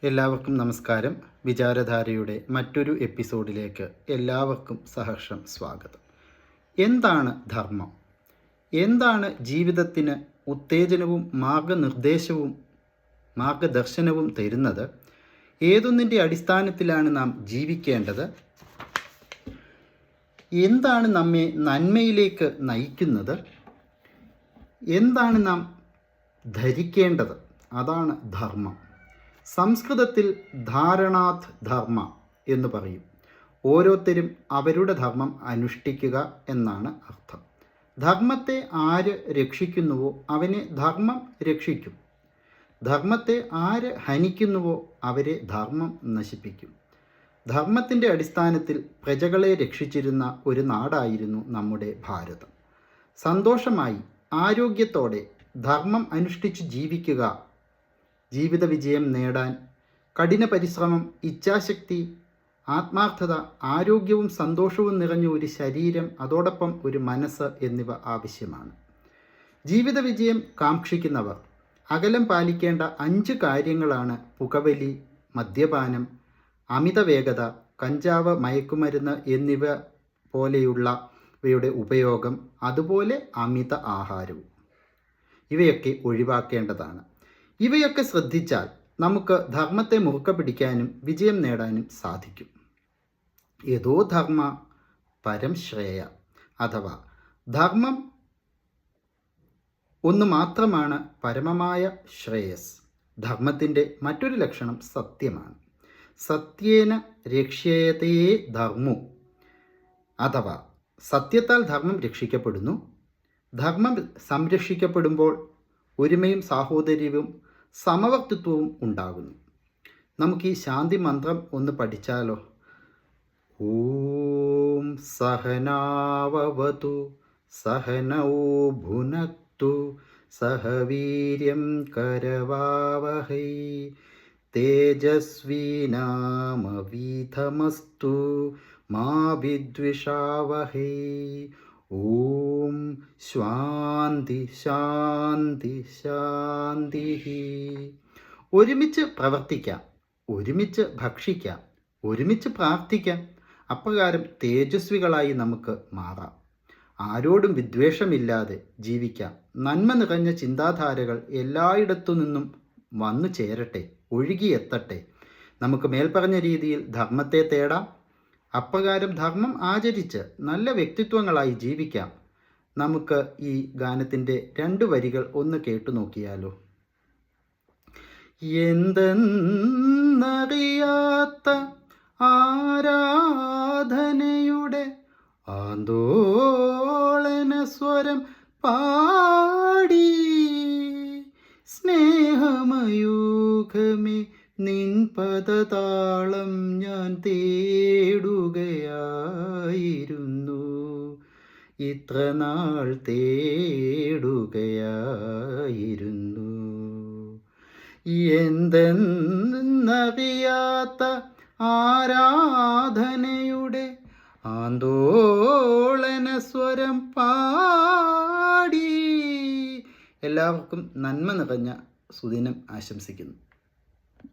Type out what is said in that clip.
എല്ലാവർക്കും നമസ്കാരം. വിചാരധാരയുടെ മറ്റൊരു എപ്പിസോഡിലേക്ക് എല്ലാവർക്കും സഹർഷം സ്വാഗതം. എന്താണ് ധർമ്മം? എന്താണ് ജീവിതത്തിന് ഉത്തേജനവും മാർഗദർശനവും തരുന്നത്? ഏതൊന്നിൻ്റെ അടിസ്ഥാനത്തിലാണ് നാം ജീവിക്കേണ്ടത്? എന്താണ് നമ്മെ നന്മയിലേക്ക് നയിക്കുന്നത്? എന്താണ് നാം ധരിക്കേണ്ടത്? അതാണ് ധർമ്മം. സംസ്കൃതത്തിൽ ധാരണാത് ധർമ്മ എന്ന് പറയും. ഓരോരുത്തരും അവരുടെ ധർമ്മം അനുഷ്ഠിക്കുക എന്നാണ് അർത്ഥം. ധർമ്മത്തെ ആര് രക്ഷിക്കുന്നുവോ അവനെ ധർമ്മം രക്ഷിക്കും. ധർമ്മത്തെ ആര് ഹനിക്കുന്നുവോ അവരെ ധർമ്മം നശിപ്പിക്കും. ധർമ്മത്തിൻ്റെ അടിസ്ഥാനത്തിൽ പ്രജകളെ രക്ഷിച്ചിരുന്ന ഒരു നാടായിരുന്നു നമ്മുടെ ഭാരതം. സന്തോഷമായി ആരോഗ്യത്തോടെ ധർമ്മം അനുഷ്ഠിച്ച് ജീവിക്കുക, ജീവിത വിജയം നേടാൻ കഠിന പരിശ്രമം, ഇച്ഛാശക്തി, ആത്മാർത്ഥത, ആരോഗ്യവും സന്തോഷവും നിറഞ്ഞ ഒരു ശരീരം, അതോടൊപ്പം ഒരു മനസ്സ് എന്നിവ ആവശ്യമാണ്. ജീവിത വിജയം കാക്ഷിക്കുന്നവർ അകലം പാലിക്കേണ്ട 5 കാര്യങ്ങളാണ് പുകവലി, മദ്യപാനം, അമിത വേഗത, കഞ്ചാവ്, മയക്കുമരുന്ന് എന്നിവ പോലെയുള്ളവയുടെ ഉപയോഗം, അതുപോലെ അമിത ആഹാരവും. ഇവയൊക്കെ ഒഴിവാക്കേണ്ടതാണ്. ഇവയൊക്കെ ശ്രദ്ധിച്ചാൽ നമുക്ക് ധർമ്മത്തെ മുറുക്ക പിടിക്കാനും വിജയം നേടാനും സാധിക്കും. യഥോ ധർമ്മ പരം ശ്രേയ, അഥവാ ധർമ്മം ഒന്ന് മാത്രമാണ് പരമമായ ശ്രേയസ്. ധർമ്മത്തിൻ്റെ മറ്റൊരു ലക്ഷണം സത്യമാണ്. സത്യേന രക്ഷ്യതേ ധർമ്മു, അഥവാ സത്യത്താൽ ധർമ്മം രക്ഷിക്കപ്പെടുന്നു. ധർമ്മം സംരക്ഷിക്കപ്പെടുമ്പോൾ ഒരുമയും സാഹോദര്യവും സമവർത്തിത്വവും ഉണ്ടാകുന്നു. നമുക്ക് ഈ ശാന്തി മന്ത്രം ഒന്ന് പഠിച്ചാലോ? ഓം സഹനാവവതു സഹനൗ ഭുനക്തു സഹ വീര്യം കരവാവഹൈ തേജസ്വിനാമവീതമസ്തു മാ വിദ്വിഷാവഹൈ. ഓം ശാന്തി ശാന്തി ശാന്തി. ഒരുമിച്ച് പ്രവർത്തിക്കാം, ഒരുമിച്ച് ഭക്ഷിക്കാം, ഒരുമിച്ച് പ്രാർത്ഥിക്കാം. അപ്രകാരം തേജസ്വികളായി നമുക്ക് മാറാം. ആരോടും വിദ്വേഷമില്ലാതെ ജീവിക്കാം. നന്മ നിറഞ്ഞ ചിന്താധാരകൾ എല്ലായിടത്തു നിന്നും വന്നു ചേരട്ടെ, ഒഴുകിയെത്തട്ടെ. നമുക്ക് മേൽപ്പറഞ്ഞ രീതിയിൽ ധർമ്മത്തെ തേടാം. അപ്രകാരം ധർമ്മം ആചരിച്ച് നല്ല വ്യക്തിത്വങ്ങളായി ജീവിക്കാം. നമുക്ക് ഈ ഗാനത്തിൻ്റെ 2 വരികൾ ഒന്ന് കേട്ടു നോക്കിയാലോ? എന്തെന്നറിയാത്ത ആരാധനയുടെ ആന്തോളന സ്വരം പാടി സ്നേഹമയൂഖമേ നിൻ പദതാളം ഞാൻ തേടുകയായിരുന്നു, ഇത്ര നാൾ തേടുകയായിരുന്നു. എന്തെന്നറിയാത്ത ആരാധനയുടെ ആന്തോളന സ്വരം പാടി. എല്ലാവർക്കും നന്മ നിറഞ്ഞ സുദിനം ആശംസിക്കുന്നു.